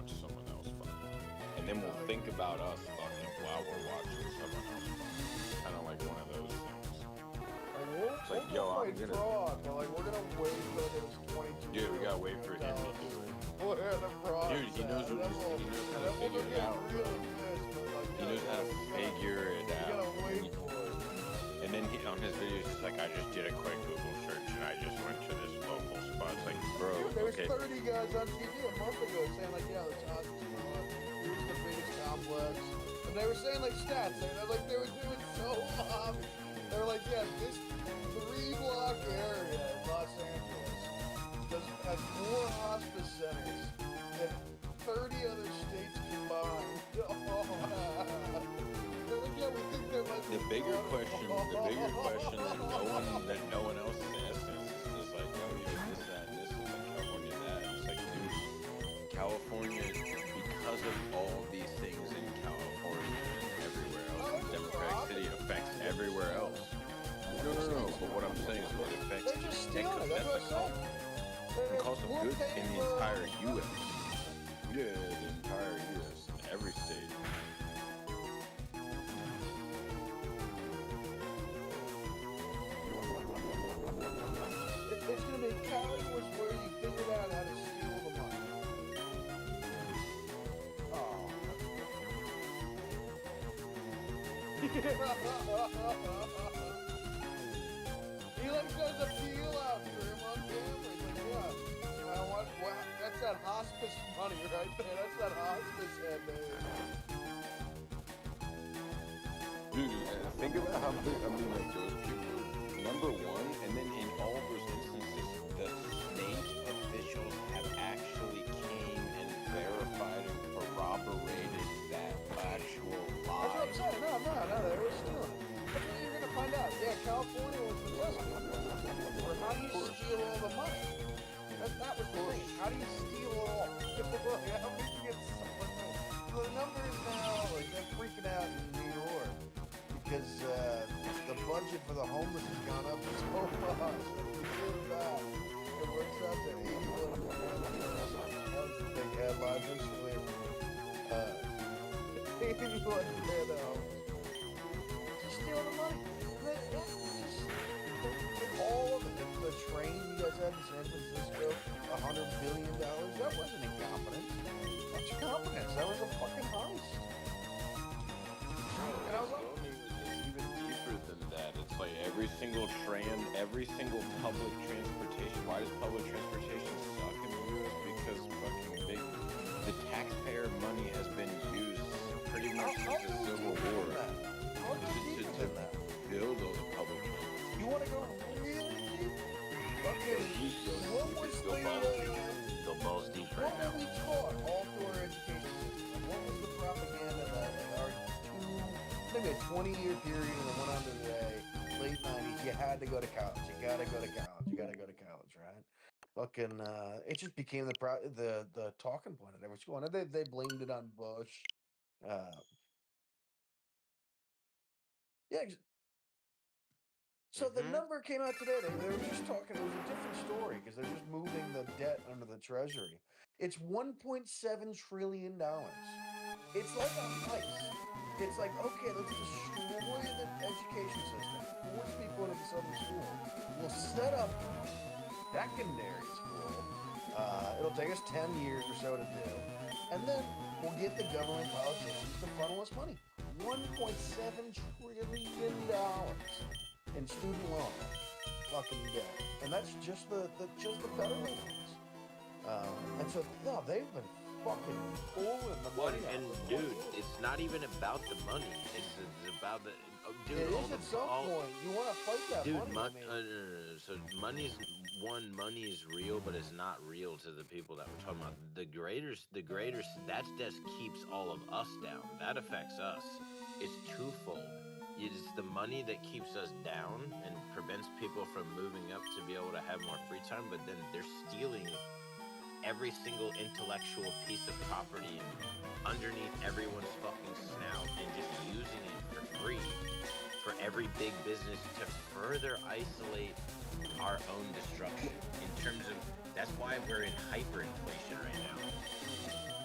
watch someone else fuck. And then we'll think about us fucking while we're watching someone else fuck. Kind of like one of those things. It's like, yo, I'm gonna fraud, but like we're gonna wait till there's 22. Dude, we gotta wait for him to do it. We're the fraud. Dude, he knows how to figure it out, bro. He knows how to figure it out. You gotta wait for it. And then on his videos, he's like, I just did a quick Google search and I just went to this local spot. It's like, bro, dude, there was okay. 30 guys on TV a month ago saying like, yeah, it's hospital. Here's the biggest complex. And they were saying like stats. They're like, they were doing so obvious. They're like, yeah, this 3-block area in Los Angeles has more hospice centers than 30 other states combined. They're like, yeah, we think there might be The bigger question that no one else is asking is like, yo, this, that, this, is like California, that. It's like, dude, California, because of all these things in California and everywhere else, Democratic City affects everywhere else. No. But what I'm saying is what affects they're just stealing it. That's what I'm saying. It costs them good in the entire U.S. Yeah, the entire U.S. in every state. It's gonna be Cali was where you figured out how to steal the money. Oh. He like does a peel out for him on camera. He's like, yeah, wow, that's that hospice money right there. That's that hospice head there. Dude, think about how big, like those people, number one, and then in all those instances, the state officials have actually came and verified and corroborated that actual lie. That's what I'm saying. No, they were stealing it. That's what you're gonna find out. Yeah, California was the test for how do you steal all the money. That was the thing. How do you steal it all? How do you get someone? So the numbers now, like they're freaking out in New York because the budget for the homeless has gone up so much. It's so bad. It works out to 81 million. That was the big headline recently. 81 million. Just steal the money. All of it. The train you guys had in San Francisco, $100 billion. That wasn't incompetence. That's competence. That was a fucking heist. And I was like, it's even deeper than that. It's like every single public transportation. Why does public transportation suck in the U.S.? Because the taxpayer money has been used pretty much since the Civil War to build all the public transportation. You want to go really deep? Okay, what was the balls deep right now? What were we taught all through our education system? Like, what was the propaganda that in our maybe a 20-year period that went on to today, late 90s, you had to go to college. You got to go to college. You got to go to college, right? Fucking, it just became the talking point at every school. And they blamed it on Bush. Yeah. So the number came out today. They were just talking. It was a different story because they're just moving the debt under the Treasury. It's $1.7 trillion. It's like a heist. It's like, okay, let's destroy the education system, force people into the southern school. We'll set up secondary school. It'll take us 10 years or so to do. And then we'll get the government politicians to funnel us money. $1.7 trillion in student loan fucking debt. And that's just the federal ones. And so, no, they've been fucking pulling the money out. And dude, it's not even about the money. It's about the dude. It is at some point. You want to fight that money. No. So money is real, but it's not real to the people that we're talking about. The graders, that just keeps all of us down. That affects us. It's twofold. It is the money that keeps us down and prevents people from moving up to be able to have more free time, but then they're stealing every single intellectual piece of property underneath everyone's fucking snout and just using it for free for every big business to further isolate our own destruction in terms of, that's why we're in hyperinflation right now.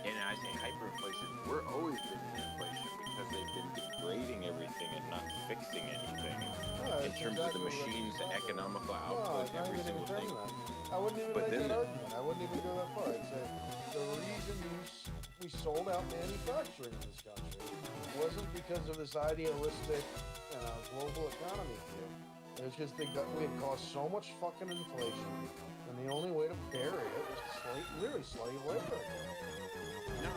And I hyperinflation. We're always been in inflation because they've been degrading everything and not fixing anything in terms of the machines, the economical output, every single thing. I wouldn't even But make then that argument. I wouldn't even go that far. I'd say the reason we sold out manufacturing in this country wasn't because of this idealistic, global economy view. It was because we had caused so much fucking inflation, and the only way to bury it was to slave labor. No.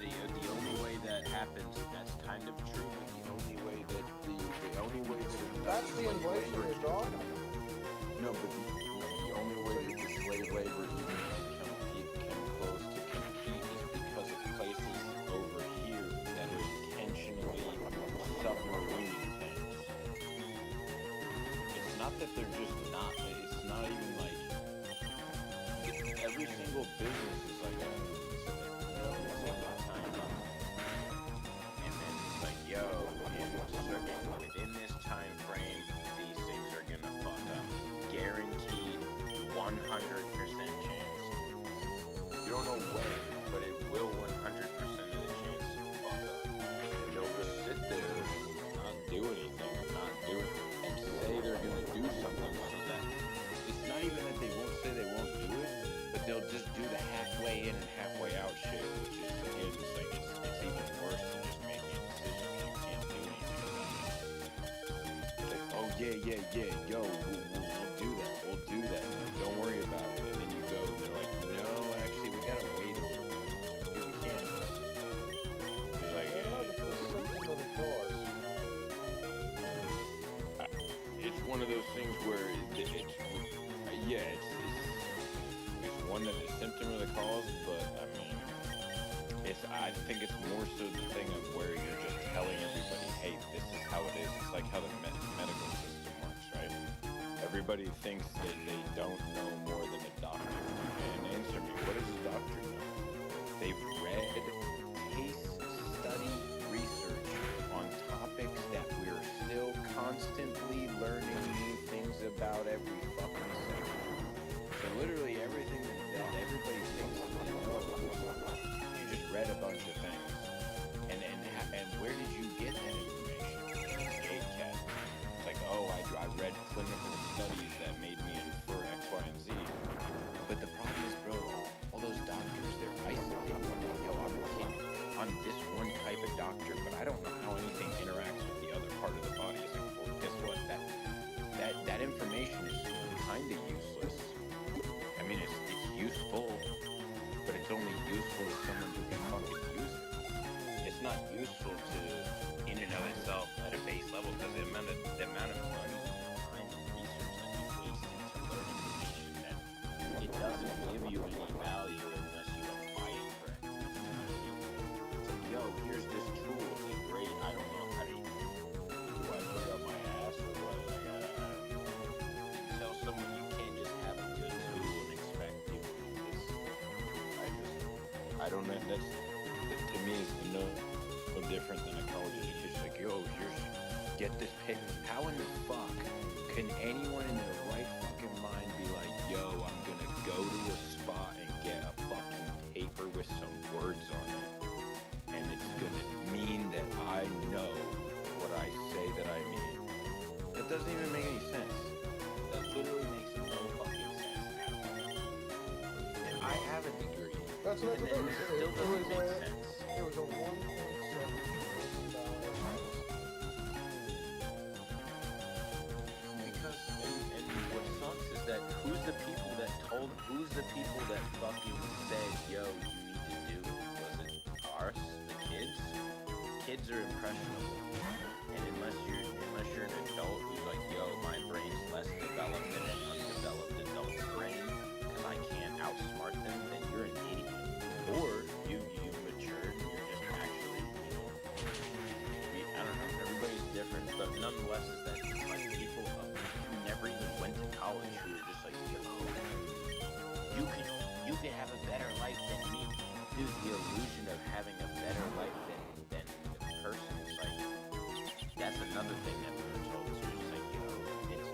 The only way that happens, that's kind of true. The only way that that's the inflation you're talking about. No, but the only way that the slave labor even can close to compete is because of places over here that are intentionally submarine things. It's not that they're just not. It's not even like every single business is like a time bomb. And then it's like, yo, within this time frame, these things are gonna fuck up. Guaranteed 100% chance. You don't know when, but it will 100% of the chance to fuck up. And they'll just sit there and not do anything or not do it and say they're gonna do something so that it's not even that they won't say they won't do it, but they'll just do the halfway in and halfway out shit, which is again just like it's even worse than just making a decision that you can't do anything about it. It's like, oh yeah, yo, we'll do that. Don't worry about it. And then you go, and they're like, no, actually, we gotta wait a little bit. We can't. It's like, it's one of those things where it's one that is symptom of the cause, but I mean, I think it's more so the thing of where you're just telling everybody, hey, this is how it is. It's like how the medical system works, right? Everybody thinks that they don't know more than a doctor. And answer me, what does a doctor know? They've read case study research on topics that we're still constantly learning new things about every fucking second. So literally everything that everybody thinks that they know, you just read a bunch of things. And where did you get that information? It's cat. It's like, oh, I read clinical studies that made me infer X, Y, and Z. But the problem is, bro, all those doctors, they're isolated. Yo, I'm this one type of doctor, but I don't know how anything interacts with the other part of the body. It's like, well, guess what? That information is kind of useless. I mean, it's useful, but it's only useful to someone who can fucking use it. It's not useful to, in and of itself, at a base level, because the amount of money, time, and research that you waste into learning information that it doesn't give you any value unless you apply it correctly. It's like, yo, here's this tool. It's like, great. I don't know how to use it. Do I put it up my ass or what? Tell someone you can't just have a good tool and expect people to do this. I don't know. That to me is no different than a college education. Like, yo, get this paper. How in the fuck can anyone in their right fucking mind be like, yo, I'm gonna go to a spot and get a fucking paper with some words on it, and it's gonna mean that I know what I say that I mean? That doesn't even make any sense. That literally makes no fucking sense at all. And I have a degree. That's what and it was. still doesn't make sense. It was a $1.7 billion Because and what sucks is that who's the people that fucking said, yo, you need to do it? Was it ours? The kids? Kids are impressionable. And unless you're an adult who's like, yo, my brain's less developed than an undeveloped adult's brain because I can't outsmart them, then you're an idiot. Or you've matured and you're just actually, I don't know, everybody's different, but nonetheless is that it's like people who never even went to college who are just like, yo, you can have a better life than me. Dude, the illusion of having a better life than the person is like, that's another thing that we were told. So it's like, yo, it's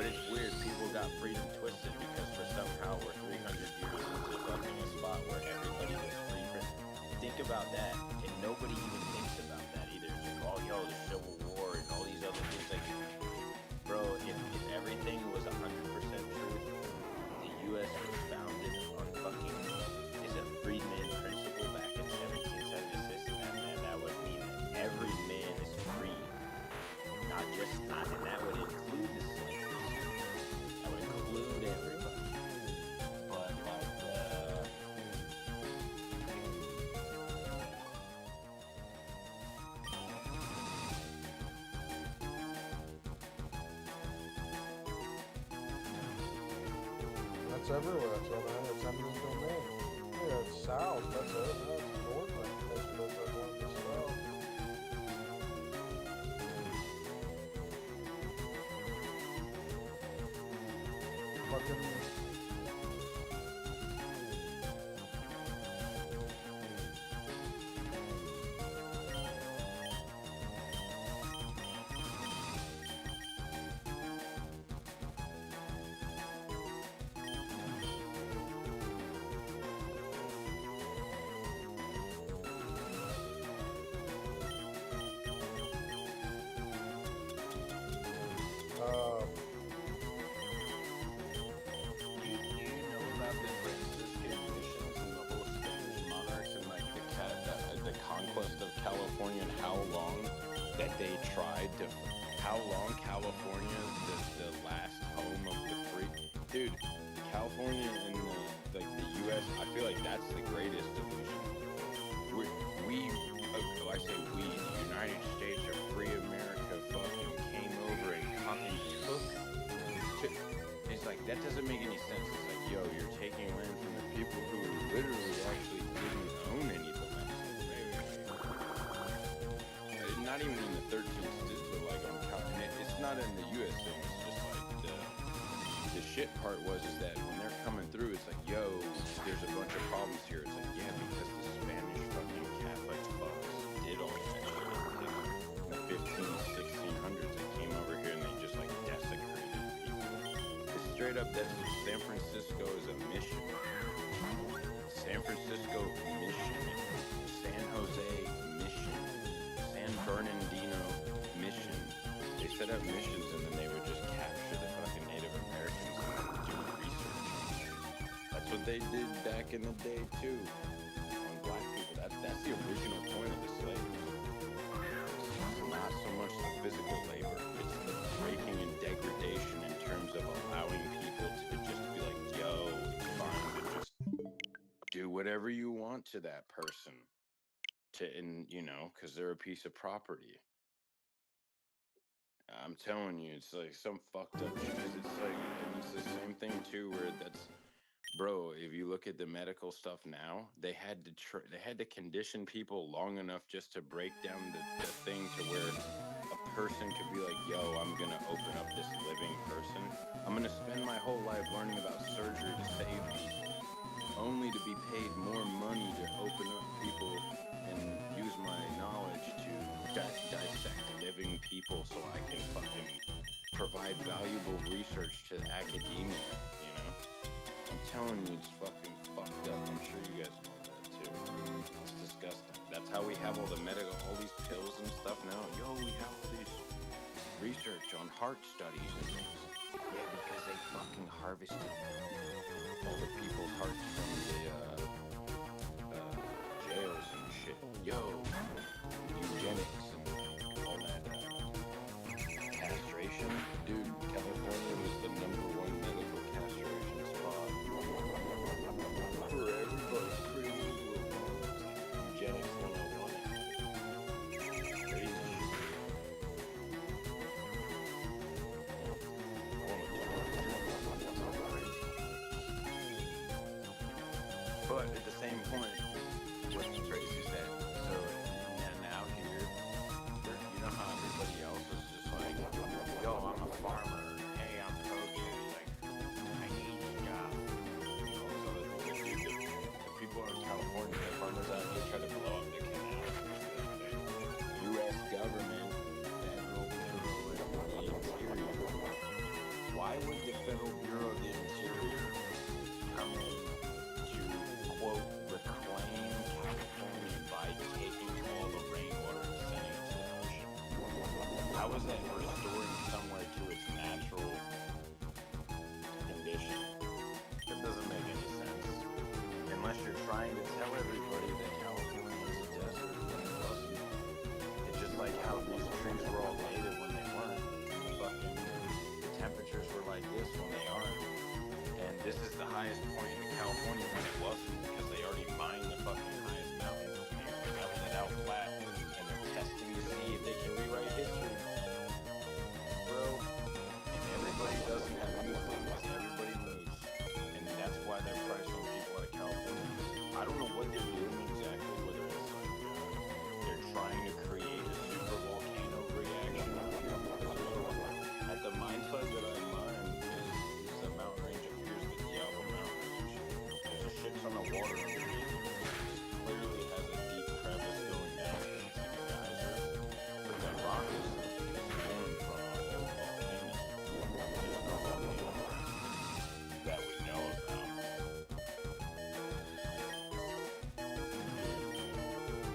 But it's weird. People got freedom twisted because for somehow we're 300 years into fucking a spot where everybody was free. Think about that, and nobody even thinks about that either. It's like, oh, yo, the Civil War and all these other things. Like, bro, if everything was 100% true, the U.S. was founded on fucking freedman principle back in 1776, and that would mean that every man is free, and that would include the slaves. That would include everybody. But that's everywhere. That's all that. That's eminent domain. Yeah, it's south. That's it. That's Northland. That's what everyone to south. Fucking. Do you know about the Franciscan missions and the whole Spanish monarchs and like the conquest of California and how long that they tried to, how long California the last home of the free, dude. California and the U.S. I feel like that's the greatest illusion. I say we, the United States of free America, fucking came over and took. It's like, that doesn't make any sense. It's like, yo, you're taking land from the people who literally actually didn't own any of the land. Not even in the 13th, but like on California. It's not in the U.S. thing. It's just like the shit part is that when they're coming through, it's like, yo, there's a bunch of problems here. It's like, yeah, because the Spanish fucking Catholic fucks did all that shit. In the 1600s, they came over here and they just like desecrated people. It's straight up, that's San Francisco is a mission. San Francisco mission. San Jose mission. San Bernardino mission. They set up missions and then they would just capture the fucking Native Americans and then do research. That's what they did back in the day too. On black people. That's the original point of the slaves. It's not so much the physical labor. It's the breaking and degradation in terms of allowing people to just be like, yo, it's fine to just do whatever you want to that person. And you know, because they're a piece of property. I'm telling you, it's like some fucked up shit. It's like, and it's the same thing too, where that's, bro. If you look at the medical stuff now, they had to condition people long enough just to break down the thing to where a person could be like, yo, I'm gonna open up this living person. I'm gonna spend my whole life learning about surgery to save people, only to be paid more money to open up people and use my knowledge to dissect living people so I can fucking provide valuable research to academia, you know? I'm telling you, it's fucking fucked up. I'm sure you guys know that too. It's disgusting. That's how we have all all these pills and stuff now. Yo, we have all these research on heart studies and things. Yeah, because they fucking harvested all the people's hearts from the jails and shit. Yo, eugenics and all that castration. Dude, California was the #1 medical castration spot for everybody. Eugenics 101. Crazy shit. But at the same point, what's crazy is that, so now here, you know how everybody else is just like, yo, I'm a farmer, hey, I'm pro-gay, like, I need a job, all those other things. The people in California, the farmers out here try to blow up the canals. U.S. government, federal, the interior. Why why would the Federal Bureau of the Interior come in to, quote, reclaim California by taking all the rainwater and sending it to the ocean? How is that restoring somewhere to its natural condition? That doesn't make any sense. Unless you're trying to tell everybody that California is a desert when it wasn't. It's just like how these trees were all native when they weren't. The temperatures were like this when they aren't. And this is the highest point in California when it wasn't, because they already mined the fucking highest mountains and they leveled it out flat. And they're testing to see if they can rewrite history. Bro. And everybody doesn't have anything because everybody moves. And that's why they're pricing people out of California. I don't know what they're doing exactly, whether it's like they're trying to create a super volcano reaction. At the mine site that I mine is a mountain range up here, the Diablo Mountain Range. There's a shit ton of water underneath it. Clearly has a deep crevice going down and it's like a geyser. But that rock is formed from a whole volcano. There's no volcano that we know about.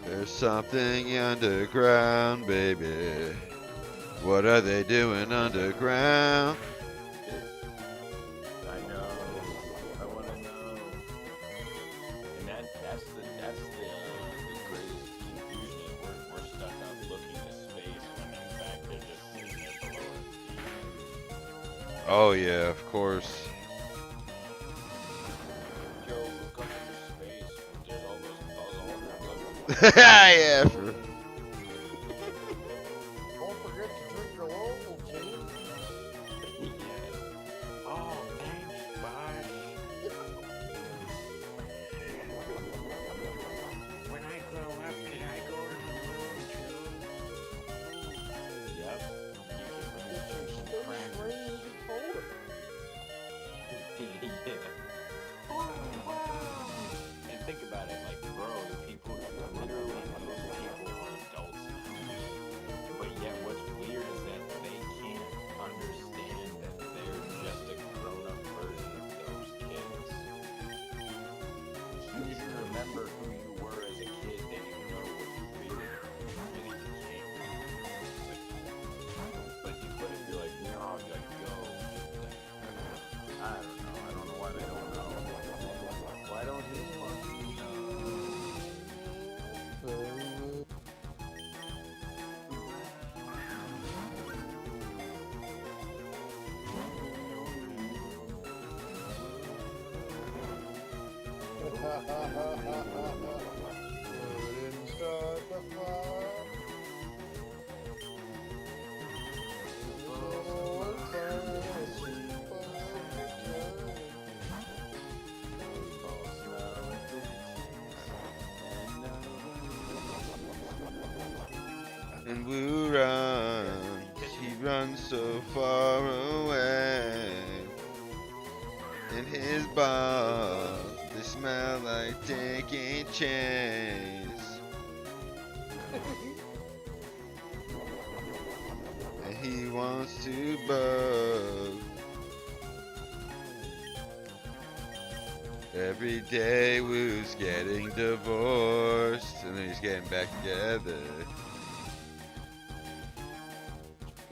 There's something underground, baby. What are they doing underground? I know. I want to know. And that's the greatest confusion. We're stuck up looking to space when in fact they're just sitting there below us. Oh yeah, of course. Yo, look up into space. There's all those buzz aldrins up Yeah. Don't forget to drink your local, team. Yeah. Oh, thanks, bye. When I grow up, can I go to the moon too? Yep. You can bring Get your some space crackers. raised forward. Yeah. Oh, wow. And think about it, like, bro, the people, literally most people are adults now. But yet what's weird is that they can't understand that they're just a grown-up version of those kids. As soon as you remember who you were as a kid, then you know what you really became. It's like, but if you're like, no, like, yo, I don't know why they don't know. Why don't they fucking know? Didn't start the fire. And Wu runs, he runs so far away. And his balls, they smell like taking chase. And he wants to bug. Every day Wu's getting divorced, and then he's getting back together.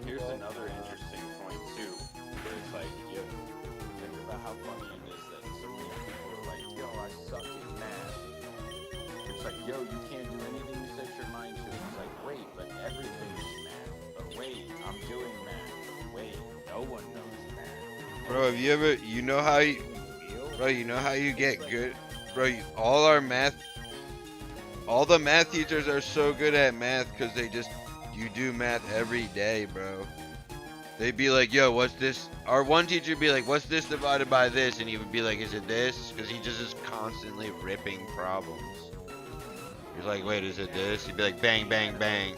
Here's another interesting point too, where it's like, you think about how funny it is that so many people are like, yo, I suck at math. It's like, yo, you can't do anything you set your mind to. It's like, wait, but everything is math. But wait, I'm doing math. But wait, no one knows math. Bro, have you ever, you know how you get good? Bro, all the math teachers are so good at math because you do math every day, bro. They'd be like, yo, what's this? Our one teacher would be like, what's this divided by this? And he would be like, is it this? Because he just is constantly ripping problems. He's like, wait, is it this? He'd be like, bang, bang, bang.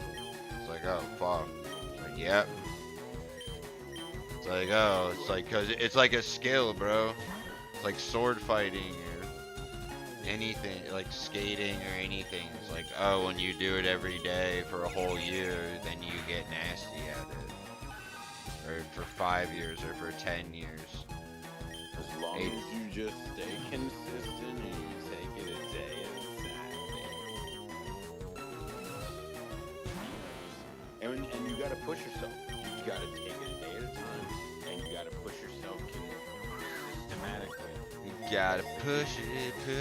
It's like, oh, fuck. It's like, yep. It's like, oh, it's like, cause it's like a skill, bro. It's like sword fighting or anything, like skating or anything. It's like, oh, when you do it every day for a whole year, then you get nasty at it. or for 5 years, or for 10 years. As long as you just stay consistent and you take it a day at a time, man. And you gotta push yourself. You gotta take it a day at a time, and you gotta push yourself systematically. You gotta push it to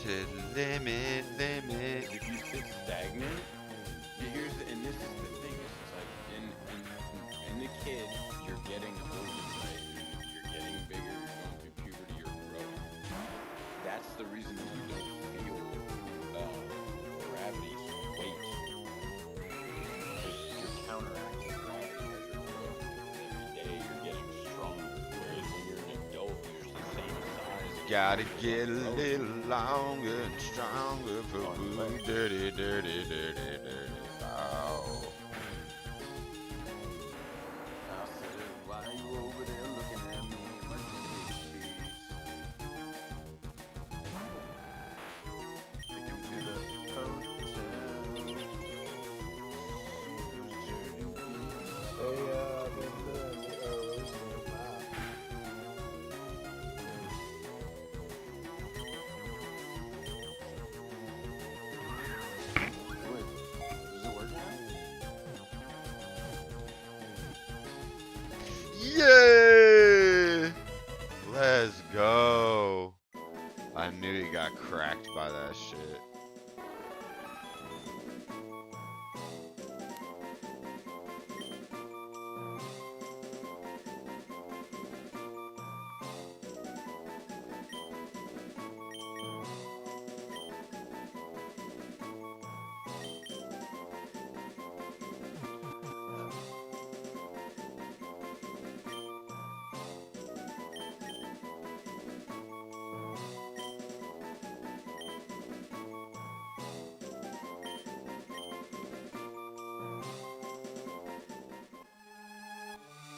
the limit. If you sit stagnant, here's the, and this is the thing. It's just like in the kid, you're getting older, right? You're getting bigger. You're going through puberty. You're growing. That's the reason that you don't feel gravity's weight. Because you're counteracting gravity as you're growing. Every day you're getting stronger. Whereas when you're an adult, you're just the same size. Gotta get a little longer and stronger for woo. Dirty. Oh. I said, why are you over there looking at me? My take him to the hotel. Wait, does it work now? Yeah! Let's go. I knew he got cracked by that shit.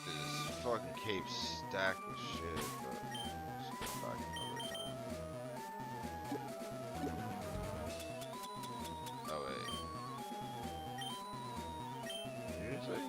This fucking cape's stacked with shit, but let's go back another time. Oh wait. Seriously?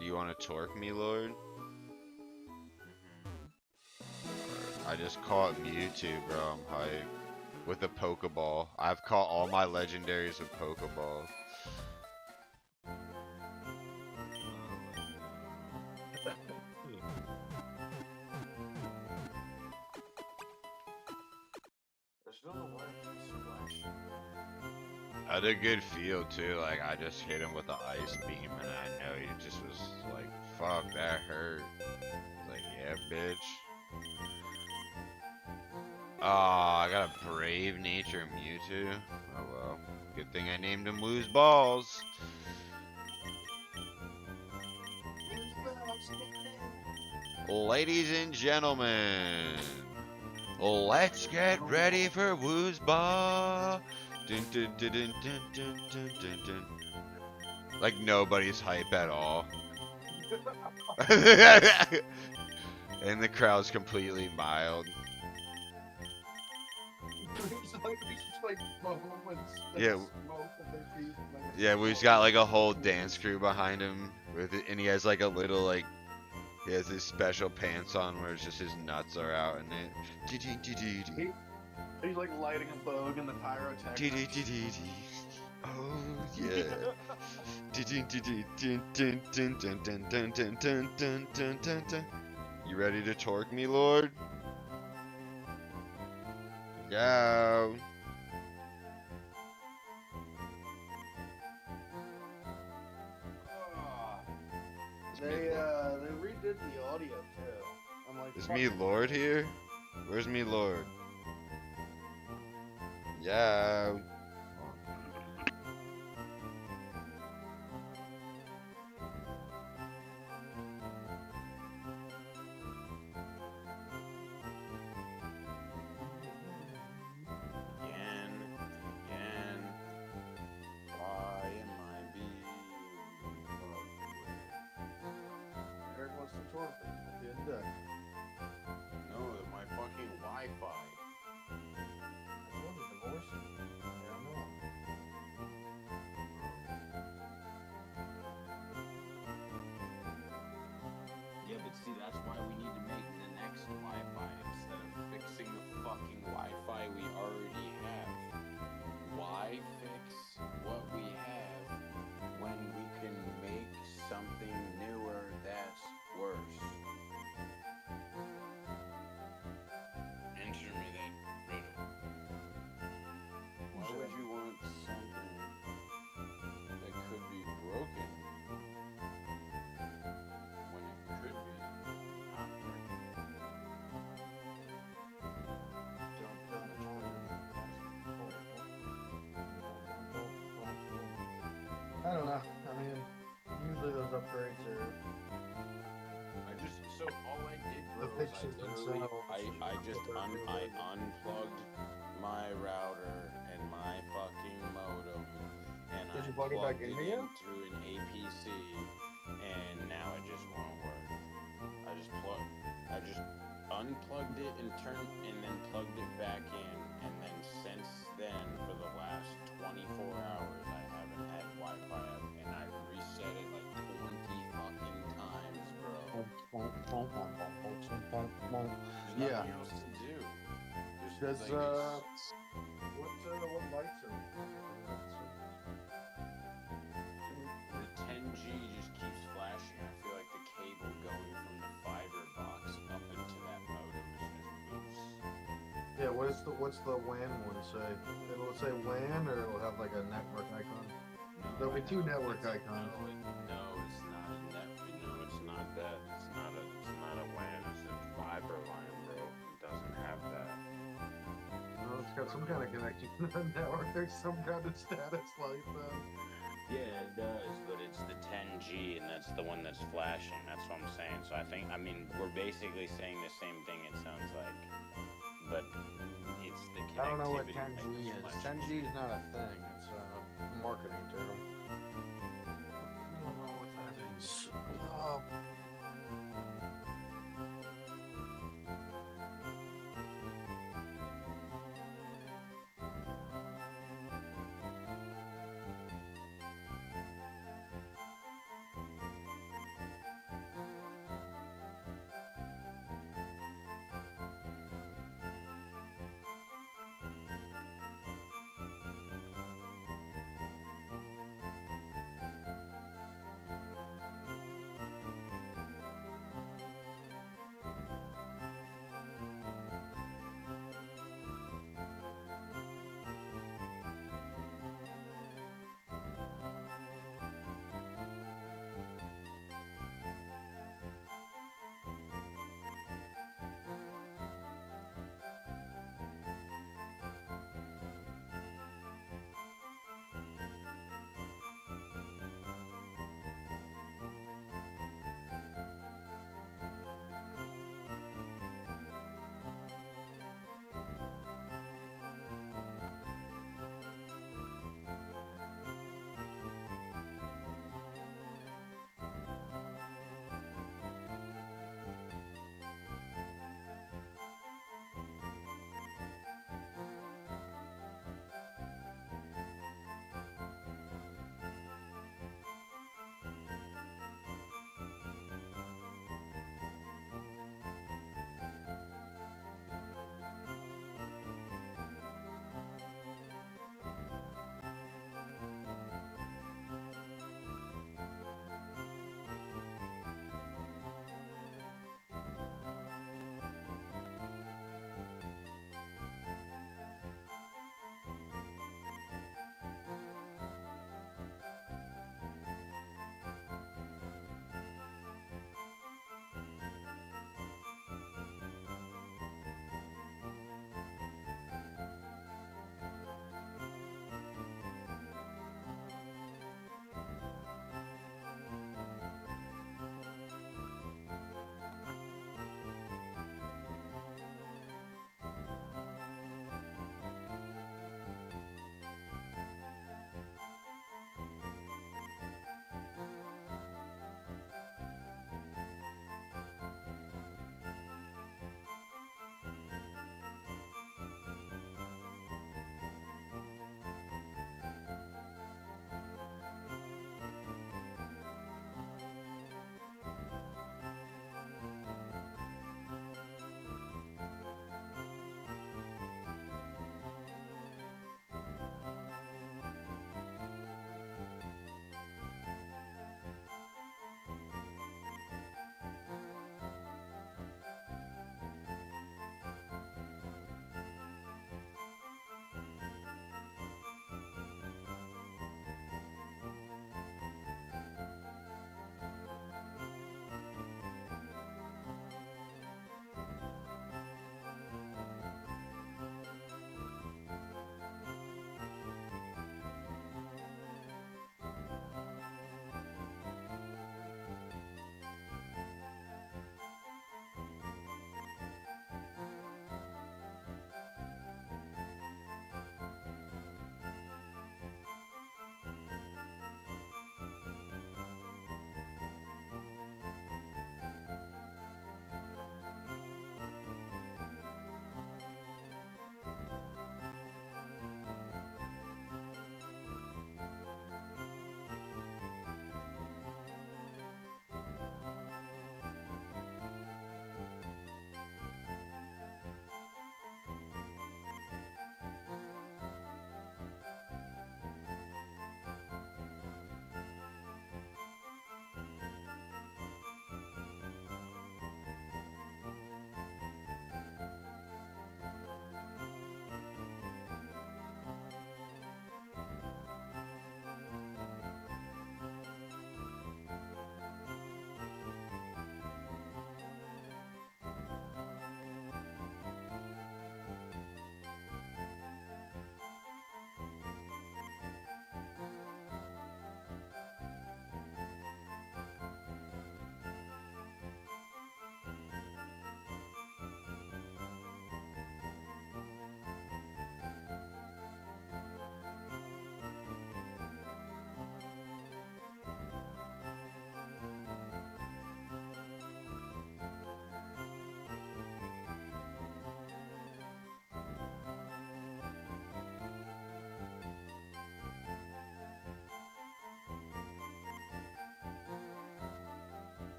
You want to torque me, Lord? I just caught MEWTWO, bro. I'm hyped. With a Pokeball. I've caught all my legendaries with Pokeball. I had a good feel too, like I just hit him with the ice beam and I know he just was like, fuck, that hurt. Like, yeah, bitch. Oh, I got a brave nature MEWTWO. Oh well. Good thing I named him Lose Balls. Ladies and gentlemen, let's get ready for Woo's Ball. Dun, dun, dun, dun, dun, dun, dun, dun, dun. Like nobody's hype at all. And the crowd's completely mild. Yeah. Yeah, we've got like a whole dance crew behind him with it, and he has like a little like he has his special pants on where it's just his nuts are out in it. He's like lighting a bogue in the pyrotechnics. Oh yeah. You ready to torque me, Lord? Go. They redid the audio too. I'm like, Is me Lord here? Where's me Lord? Yeah. very true. So all I did, The bro, is fixes I themselves. unplugged my router and my fucking modem, and Did I you plug it back plugged in it again? into an APC, and now it just won't work. I just unplugged it and then plugged it back in, and then since then, for the last 24 hours, I haven't had Wi-Fi, and I reset it like 20 fucking times, bro. There's Yeah. nothing else to do. Does Like, what lights are? the 10G just keeps flashing. I feel like the cable going from the fiber box up into that modem is just loose. Yeah, what's the WAN one say? It'll say WAN or it'll have like a network icon. There'll be two network icons. No, it's not a net. No, it's not that. It's not a WAN. It's a fiber line, bro. It doesn't have that. No, it's got some kind of connection to the network. There's some kind of status like that. Yeah, it does, but it's the 10G, and that's the one that's flashing. That's what I'm saying. So I mean, we're basically saying the same thing, it sounds like. But it's the connectivity. I don't know what 10G is. 10G is not a thing. It's a marketing term. I don't know what that is.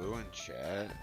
Blue in chat?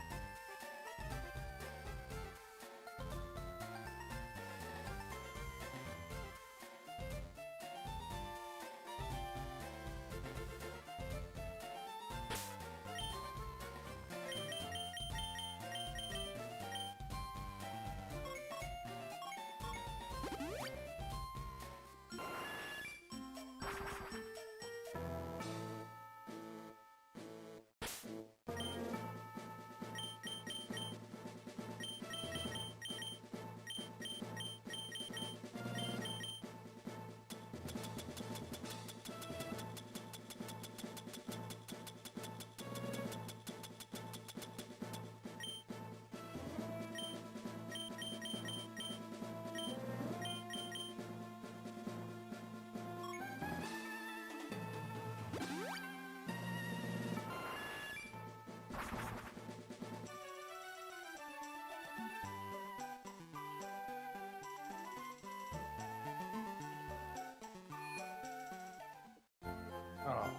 Oh.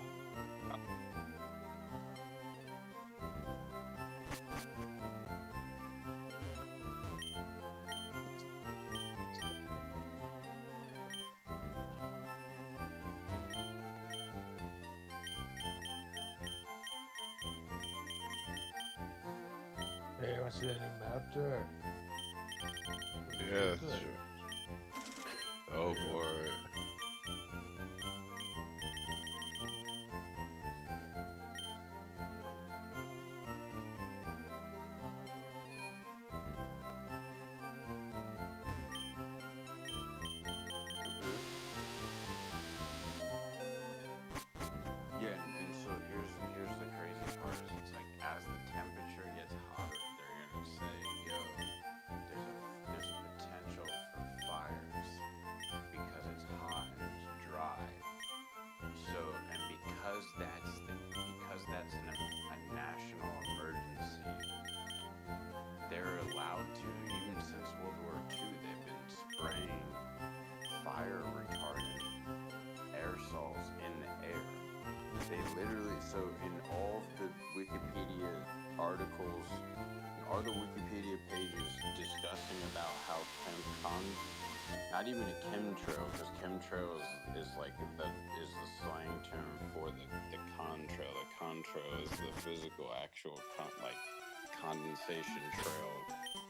Hey, I want to see that new map there. Yeah, Good. sure. Oh boy. Yeah, and so here's the crazy part is it's like as the temperature gets hotter, they're gonna say, yo, there's a potential for fires because it's hot and it's dry. So and because that's a national emergency, they're allowed to, even since World War II, they've been spraying fire retardant aerosols in the air. They literally, so in all the Wikipedia articles, all the Wikipedia pages discussing about how not even a chemtrail, because chemtrail is like is the slang term for the contrail. The contrail is the physical actual condensation trail,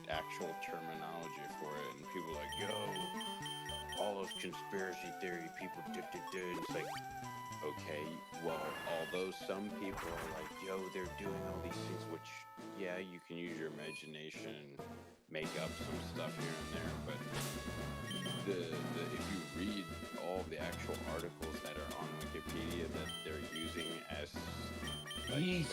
actual terminology for it, and people are like, yo, all those conspiracy theory people did. It's like, okay, well, although some people are like, yo, they're doing all these things, which, yeah, you can use your imagination, make up some stuff here and there, but if you read all the actual articles that are on Wikipedia that they're using as sources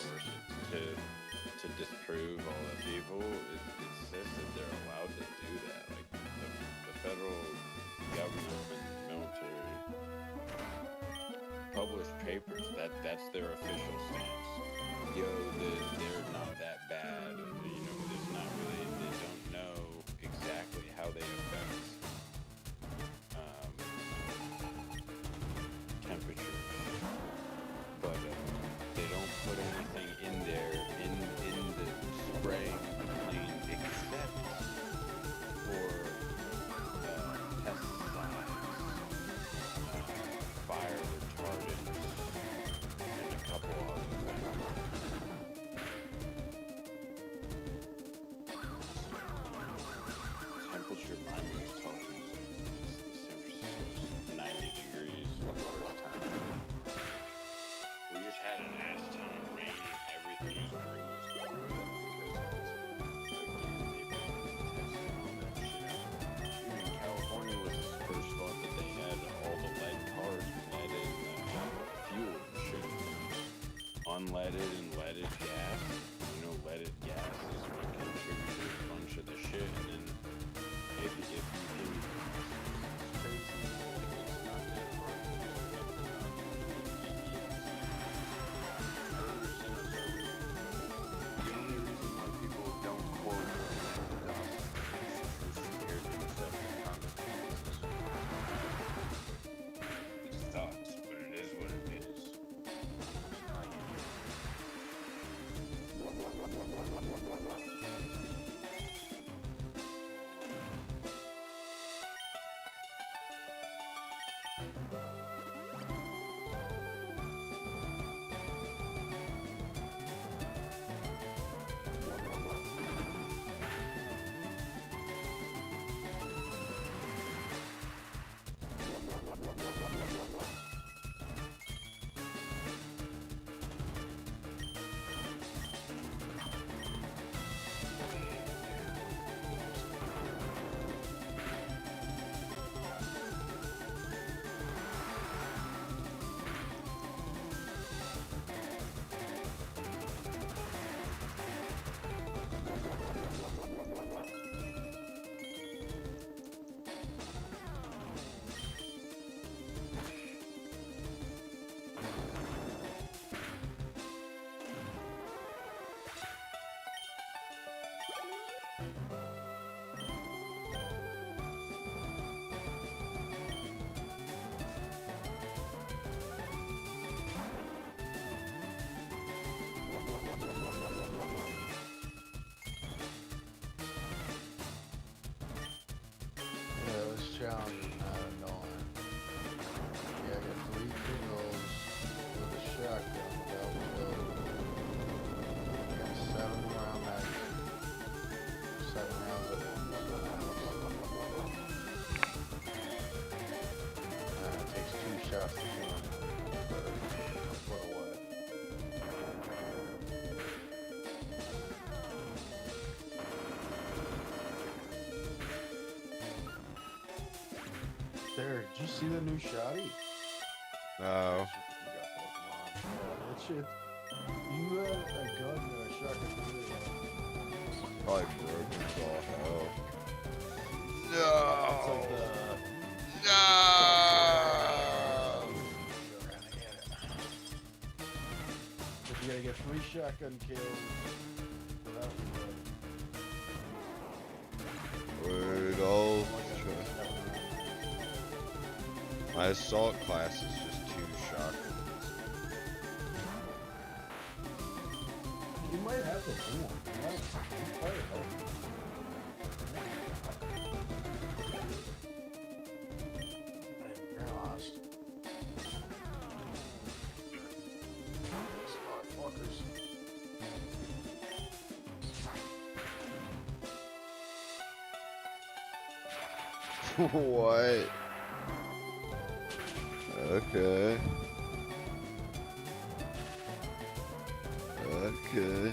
to disprove all the people, it says that they're allowed to do that. Like the federal government and military publish papers. That's their official stance. Yo, they're not that bad. You know, there's not really. They don't know exactly how they affect temperature, but they don't put anything in there in the spraying plane except for pesticides, fire retardants, and a couple other things. Temperature mine was talking San Francisco's 90 degrees for the first time. We just had an ass ton of rain and everything is bruised because even California was the first thought that they had all the lead cars, lead and fuel and shit. Unleaded and leaded gas. You know, leaded gas is what contributes to a bunch of the shit. And then if you can, it's crazy. Like, it's not that hard to do stuff without I don't understand what's so weird. The only reason why people don't quote dust is compared to the stuff that condensation. It sucks, but it is what it is. Challenge is not annoying. Yeah, I got 3 kills with a shotgun without killing. I got 7 round magazine. 7 rounds of it. It takes 2 shots to kill him. Put away. Derek, did you see the new shotty? No. That shit. You had a gun and a shotgun too. Probably broken as all hell. It's like No. the. No. But you gotta get 3 shotgun kills without Word ultra. My assault class is just 2 shotguns. You might have to do one. You might help. You're lost. Motherfuckers. What? Okay. Okay.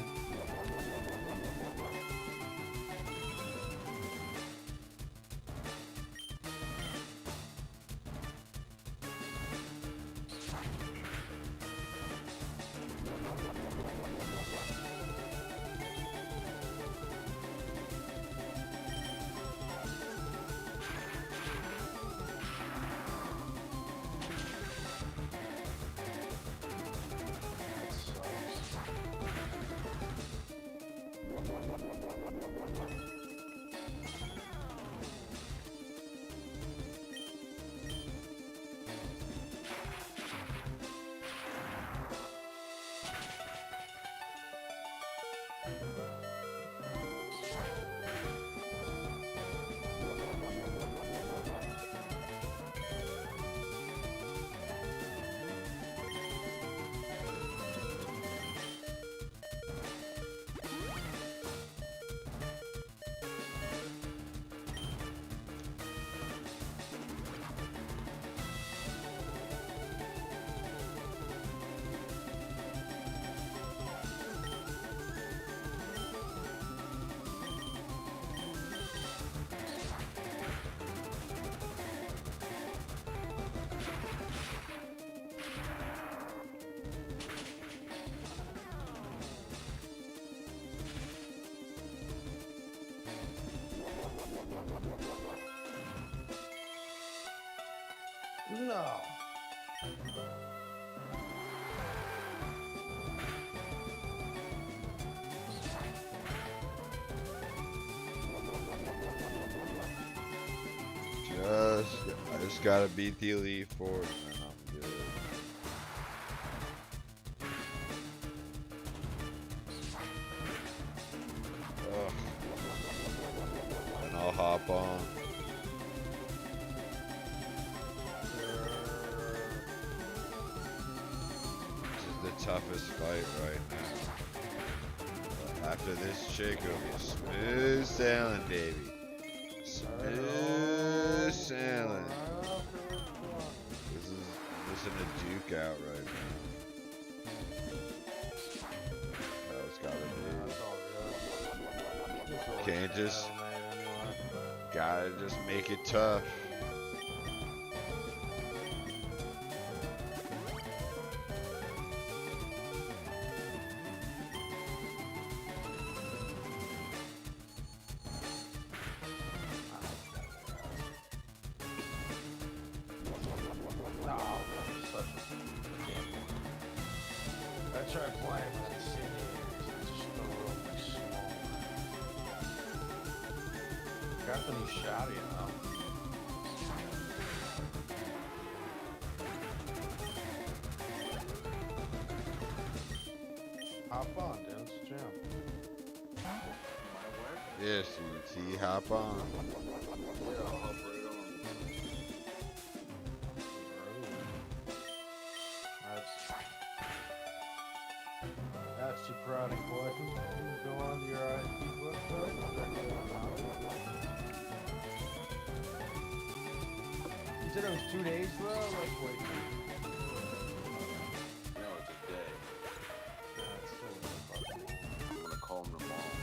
No. I just gotta beat the Elite Four and then I'm good. hop on. This is the toughest fight right now. But after this chick, it'll be smooth sailing, baby. Smooth sailing. This is missing a Duke out right now. It's gotta be. Can't just. Gotta just make it tough. I tried playing with the CD. It's just a little bit small. Got the new shotty, you know. Hop on, dude. It's a jam. Yes, CT, hop on. Yeah, I'll hop right on. That's your product collection. Go on to your IP website. Check it out. You said it was 2 days, bro? Let's wait. No, it's a day. That's so fucking long. I'm gonna call them tomorrow.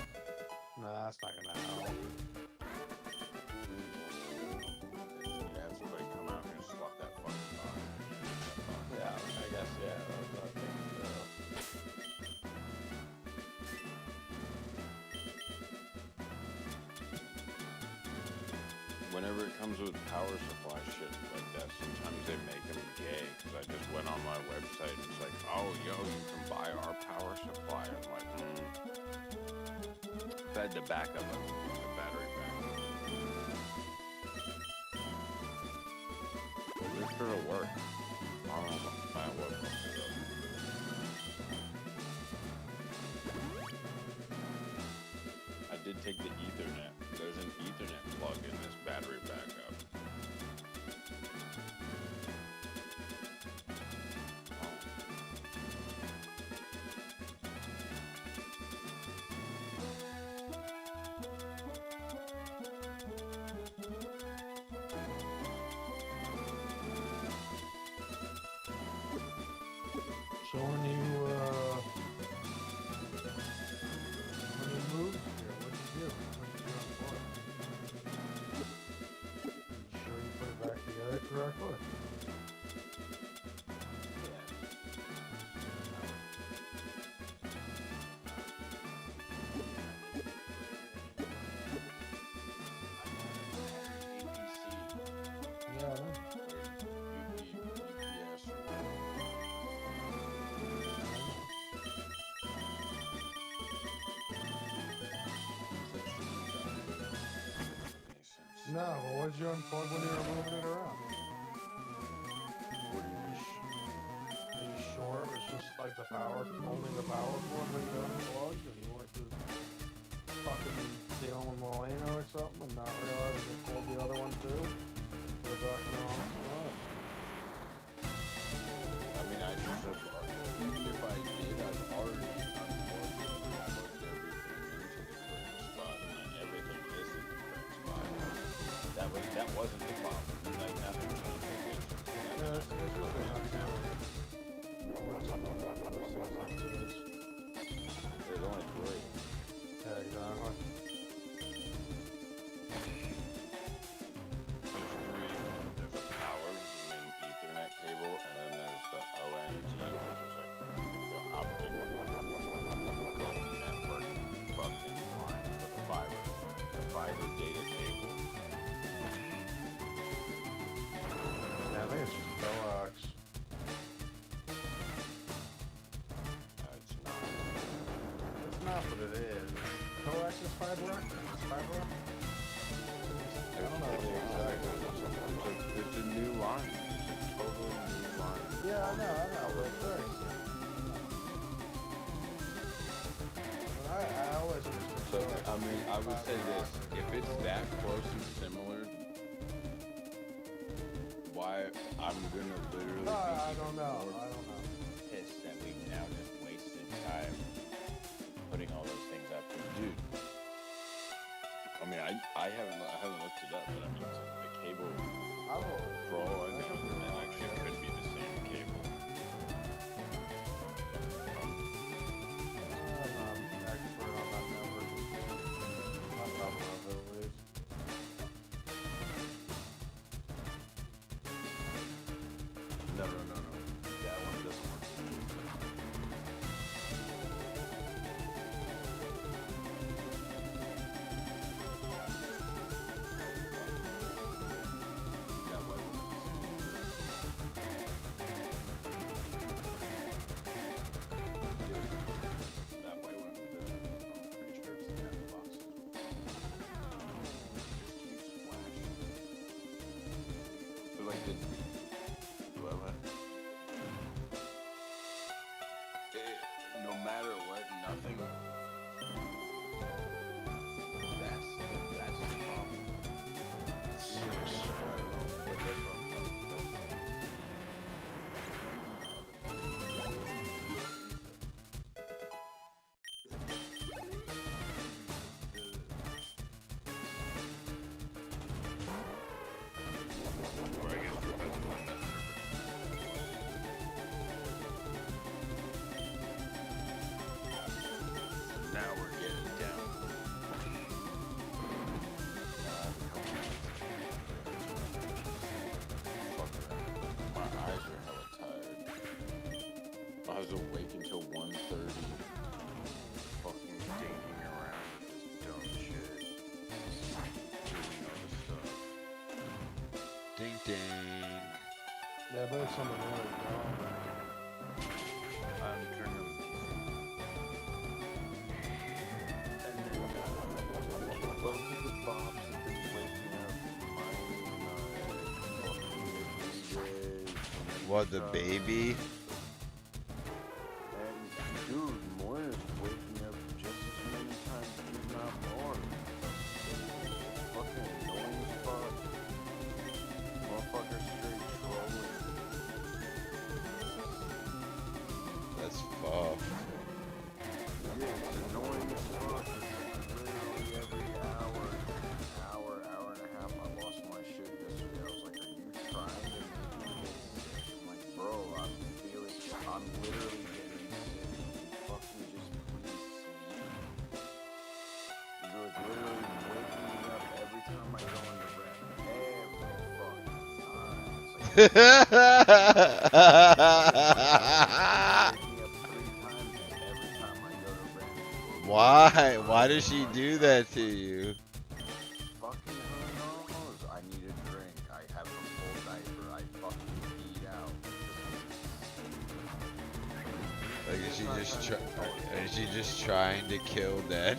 Nah, that's not gonna help. Yeah, have somebody come out here and swap that fucking car. Yeah, I guess, yeah. Whenever it comes with power supply shit like that, sometimes they make them gay. Cause I just went on my website and it's like, oh, yo, you can buy our power supply. I'm like, If I had the backup, I would use the battery backup. This sure will work. I don't know what fucks it up. I did take the Ethernet. There's an Ethernet plug in this battery backup. So when you moved here, what'd you do? What'd you do on the board? You sure you put it back together correctly? Yeah, I know. No, but what did you unplug when you were moving it around? Are you sure it was just like the power, only the power cord that you unplugged, and you went to fucking dealing with Molino or something and not realize you pulled the other one too? We're talking about I mean, I just have, if I did, I'd already unplugged it and plugged everything into the correct spot, and then everything is in the correct spot. That wasn't the problem. Like, nothing was the big issue. yeah, it's really not counting. There's only three. Yeah, exactly. There's a power, main Ethernet cable, and then there's the ONT, which is like the optic network fucking line with the fiber data cable. Yeah, I think it's just coax. It's not. It's not what it is. Coax is fiber? It's fiber? I don't know exactly. It's a new line. It's a totally new line. Yeah, I know, but it's very I always So, I mean, I would say this. If it's that close I'm gonna literally be I even don't know. more I don't know. pissed that we've now just wasted time putting all those things up. Dude, I mean, I haven't looked it up, but I mean, it's like the cable, for all I know, it actually could be the same cable. I'm not an expert on that network. Not that one, at least. No. That one doesn't work. That way when I'm pretty sure it's in that box. Just keeps flashing. So like the no matter what, nothing. That's the problem. Now we're getting down. My eyes are hella tired. I was awake until 1:30, fucking dinking around with this dumb shit. Doing other stuff. Ding ding. Yeah, but it's something really dumb. I'm turning on both of the Bobs have been waking up. What, the baby? And dude, Moira's waking up just as many times, if not more. Fucking annoying as fuck. Motherfucker straight trolling. That's fucked. Yeah, it's annoying as fuck. It's literally every hour and a half. I lost my shit yesterday. I was like, are you trying to make me get sick? I'm like, bro, I'm literally getting sick. Fucking just please sleep. You're like literally waking me up every time I go into rep. Every fucking time. It's like, waking me up 3 times every time I go to rep. Why? Why does she do that to you? Fucking who knows? I need a drink. I have a full diaper. I fucking peed out. Like, is she just trying to kill Dad?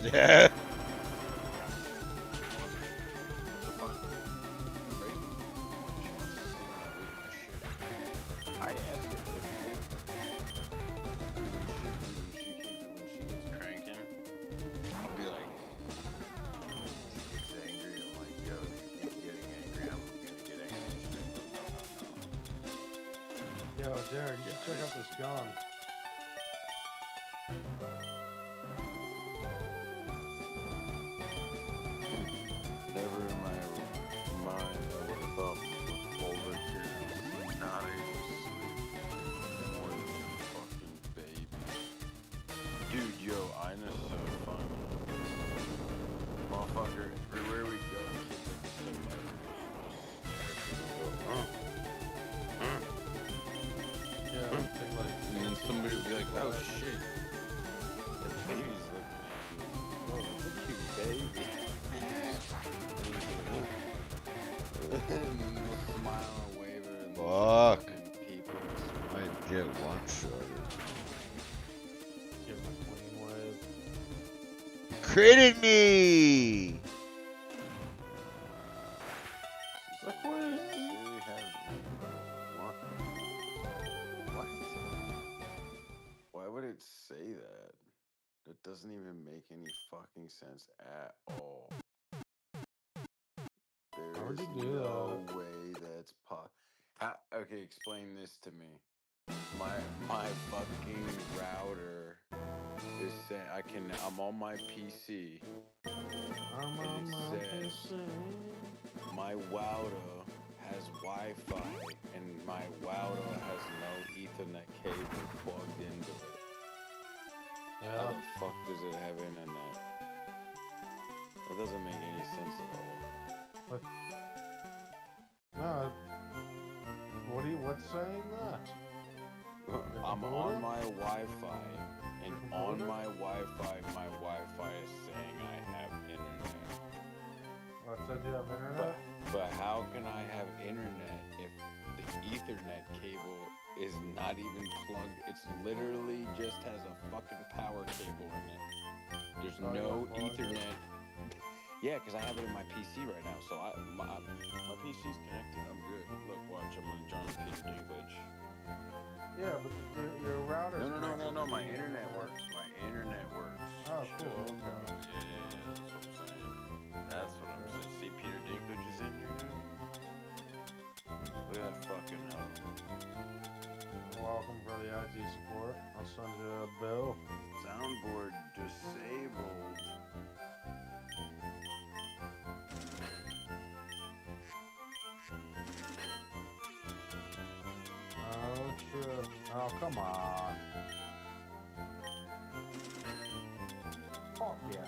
I asked her when she gets cranking, I'll be like, she gets angry. I'm like, yo, you keep getting angry. I'm gonna get angry. She's like, no. Yo, Derek, you check out this gun. Never in my mind I would have thought over here not able to sleep more than a fucking baby. Dude, yo, Ina's so fun. Motherfucker, everywhere we go, kids are so Yeah, thing like. and then somebody will be like, oh shit. The baby's looking at you. Oh, look at you, baby. And we'll smile and wave her and Fuck. fucking people. Might get one-shotted. Give him a clean wave. Critted me! Like, what is this? What? What? Why would it say that? That doesn't even make any fucking sense at all. There Hard is to do no that. way that's possible. Okay, explain this to me. My fucking router is saying I'm on my PC I'm and on it my says PC. my router has Wi-Fi and my router has no Ethernet cable plugged into it. How Yeah. the fuck does it have internet? That doesn't make any sense at all. No. What's saying that? I'm computer? on my Wi-Fi, and on computer? my Wi-Fi is saying I have internet. Oh, it said you have internet? But how can I have internet if the Ethernet cable is not even plugged? It's literally just has a fucking power cable in it. There's Oh, you no unplugged it? Ethernet. Yeah, because I have it in my PC right now, so my PC's connected. I'm good. Look, watch. I'm gonna join Peter Dinklage. Yeah, but your router's No. connected to My the internet works. My internet works. Oh, cool. Okay. Yeah, that's what I'm saying. That's what I'm saying. See, Peter Dinklage is in here now. Look at that fucking hell. Welcome for the IT support. I'll send you a bill. Soundboard disabled. Oh, shit. Oh, come on. Fuck yeah.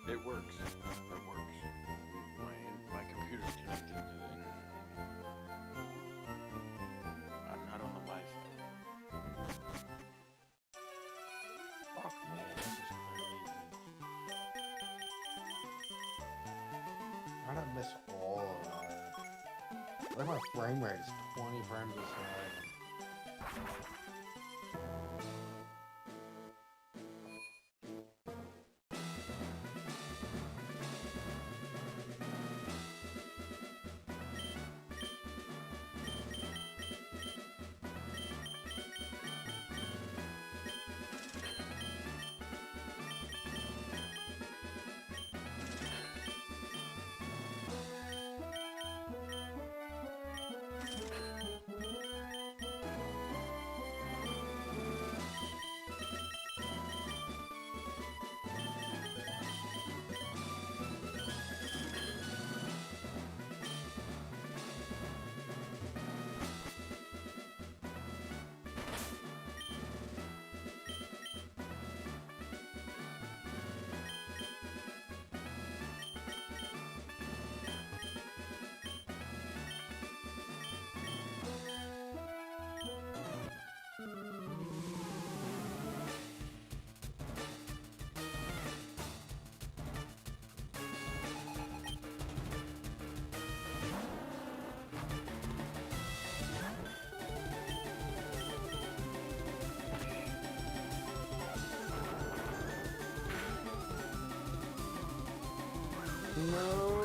It works. It works. My computer's connected to the internet. I'm not on the Wi-Fi. Fuck me. This is crazy. How did I miss all of that? Like my frame rate is 20 frames a second. No.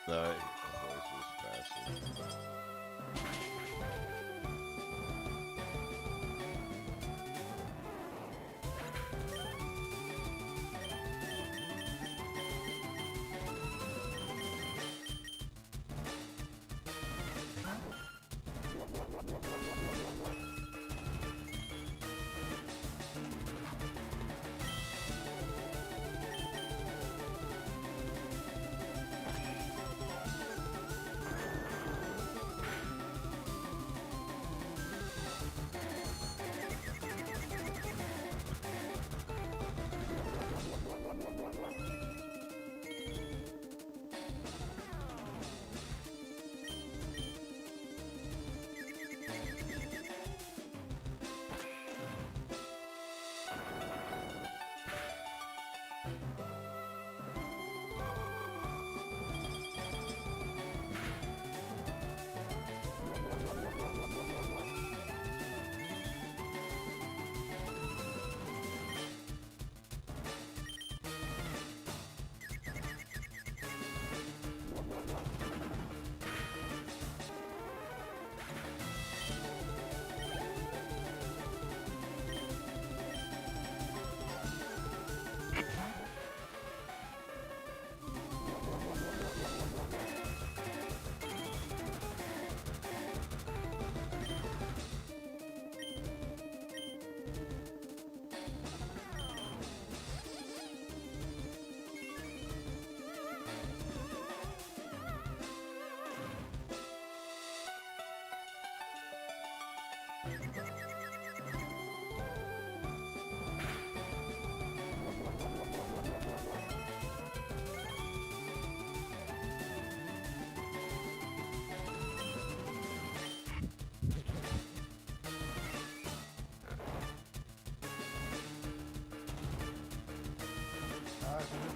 That voice was fascinating.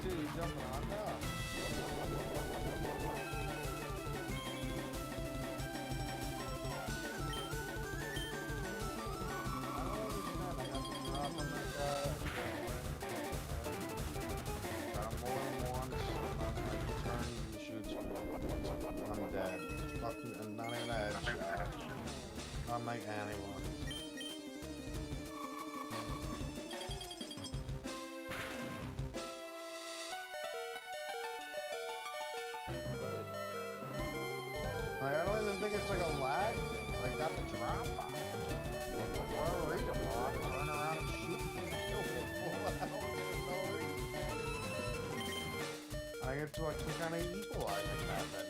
You jumping on now? I'm dead. Fucking, not even a headshot. Not like anyone. Like, I don't even think it's like a lag thing. Like, got the drop on it. Or read them all. Run around and shoot people. Full out. No reason. I get to like some kind of equalizing method.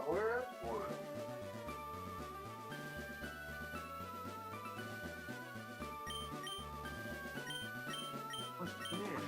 We're at for it. What's there?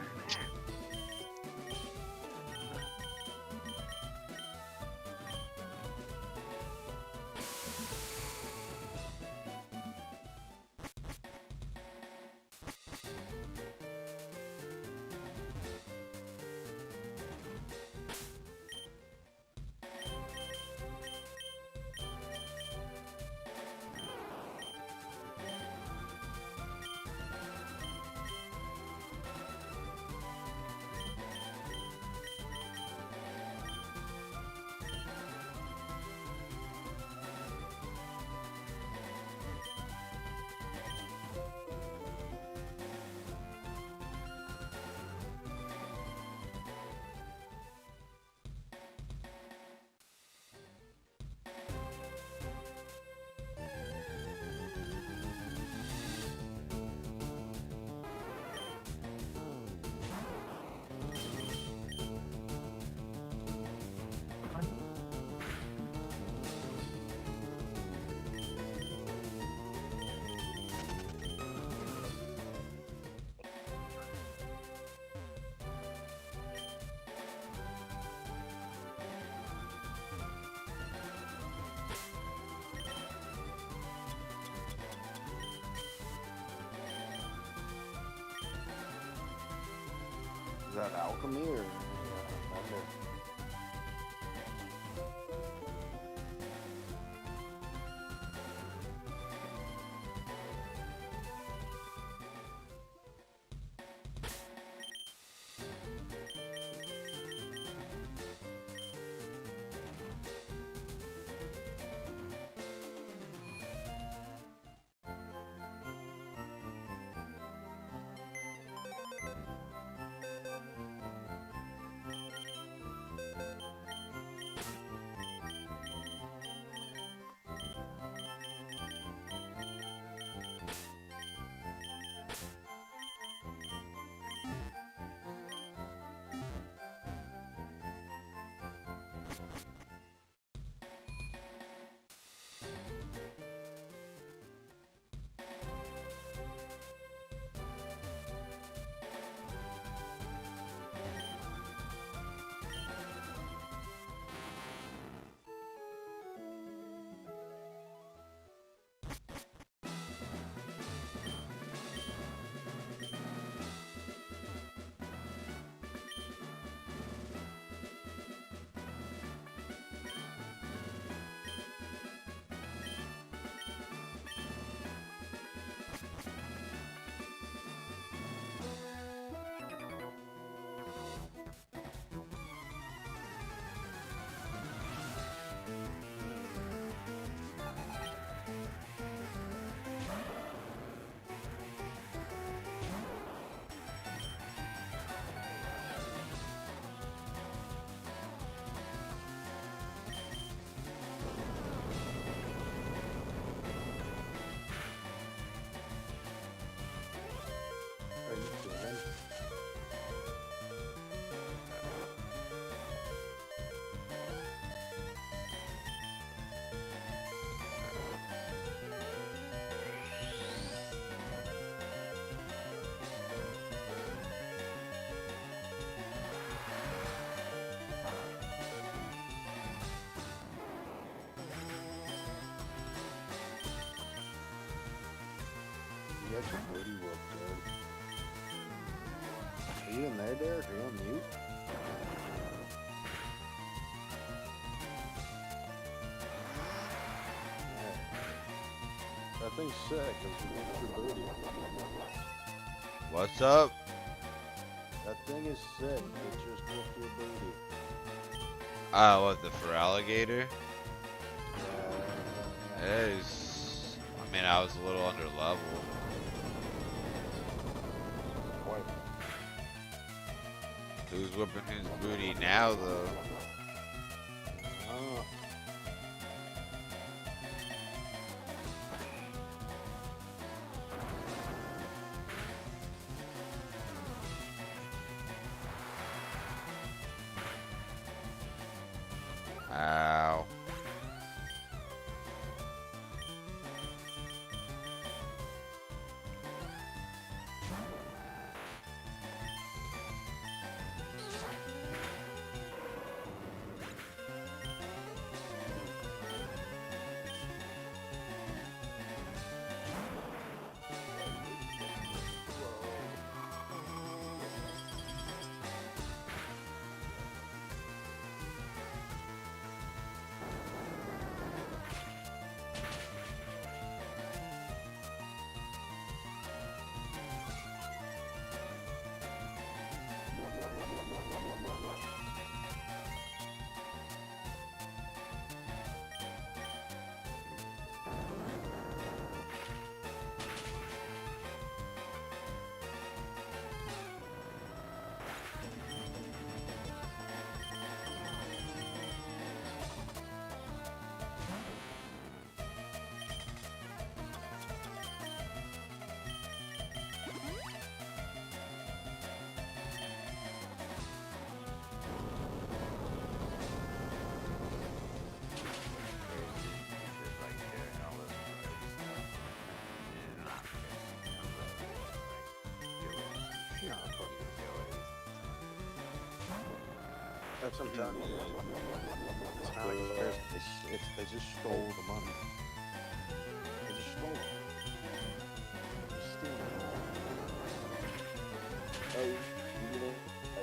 Is that alchemy or thunder? Are you kidding? You got your booty whooped, dude. Are you in there, Derek? Are you on mute? Yeah. That thing's sick. It whooped your booty. What's up? That thing is sick. It just whooped your booty. What, the for alligator? Yeah. It is. I mean, I was a little under level. Quite. Who's whooping his booty now, though? Oh. Ow. That's what I'm telling you. It's not like it's theirs. They just stole the money. They just stole it. Just stealing it. Oh, you know, I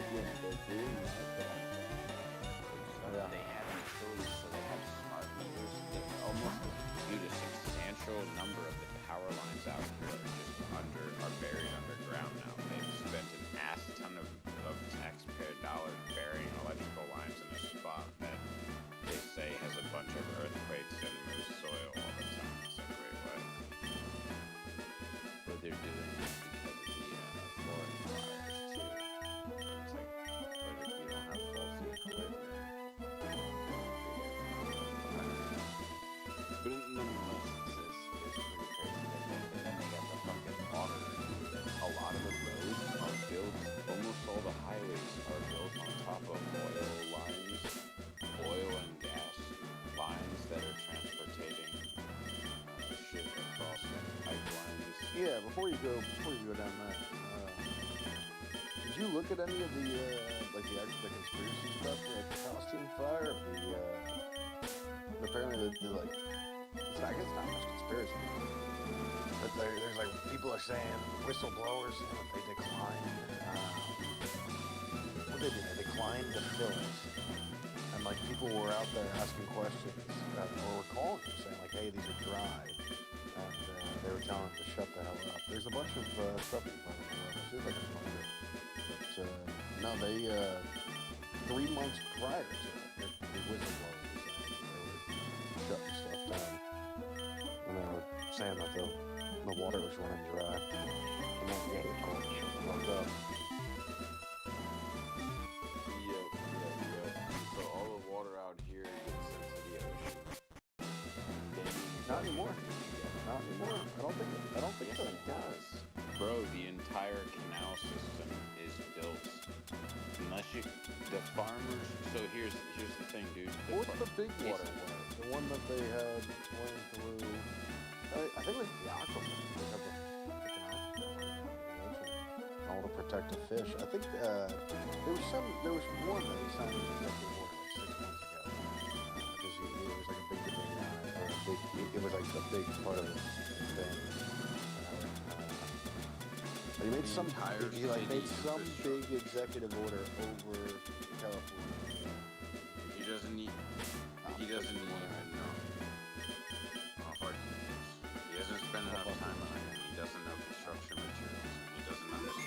before you go down that, did you look at any of the like the conspiracy stuff, like the costume fire, apparently the like, I guess not much conspiracy, but there's like people are saying whistleblowers they declined, what they did, they declined the films, and like people were out there asking questions, or were calling them saying like, hey, these are dry. And they were telling them to shut the hell up. There's a bunch of stuff in front of me. See if I can find it. But no, they 3 months prior to it, the whistleblowers they were shutting stuff down. And they were saying that the water was running dry. And then they were going to shut the fuck up. Yep. So all the water out here gets sent to the ocean. Not anymore. Not anymore. I don't think Yes, so. it does. Bro, the entire canal system is built. Unless the farmers. So here's the thing, dude. What's the big waterway? The one that they had going through. I think it was the aquaman. They had the all to protect the fish. I think there was one that he signed an executive order like 6 months ago. Because it was like a big debate on it, or it was like a big part of the thing. He made some entire he like made city some infrastructure. big executive order over California.